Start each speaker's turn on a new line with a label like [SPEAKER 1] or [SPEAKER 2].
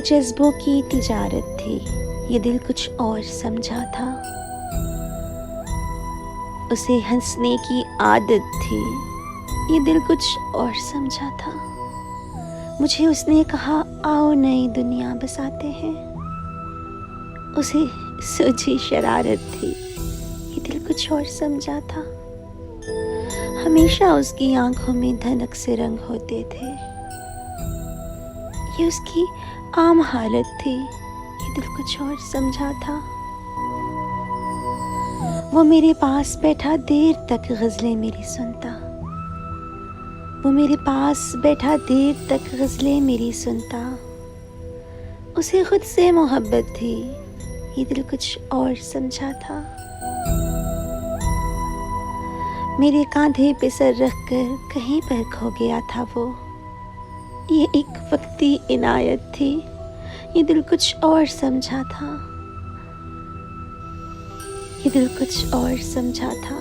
[SPEAKER 1] जज्बों की तिजारत थी, ये दिल कुछ और समझा था। उसे हंसने की आदत थी, ये दिल कुछ और समझा था। मुझे उसने कहा आओ नई दुनिया बसाते हैं, उसे सूझी शरारत थी, ये दिल कुछ और समझा था। हमेशा उसकी आंखों में धनक से रंग होते थे, ये उसकी आम हालत थी, ये दिल कुछ और समझा था। वो मेरे पास बैठा देर तक गज़लें मेरी सुनता, वो मेरे पास बैठा देर तक गज़लें मेरी सुनता। उसे खुद से मोहब्बत थी, ये दिल कुछ और समझा था। मेरे कांधे पे सर रखकर कहीं पर खो गया था वो, ये एक वक्ती इनायत थी, ये दिल कुछ और समझा था, ये दिल कुछ और समझा था।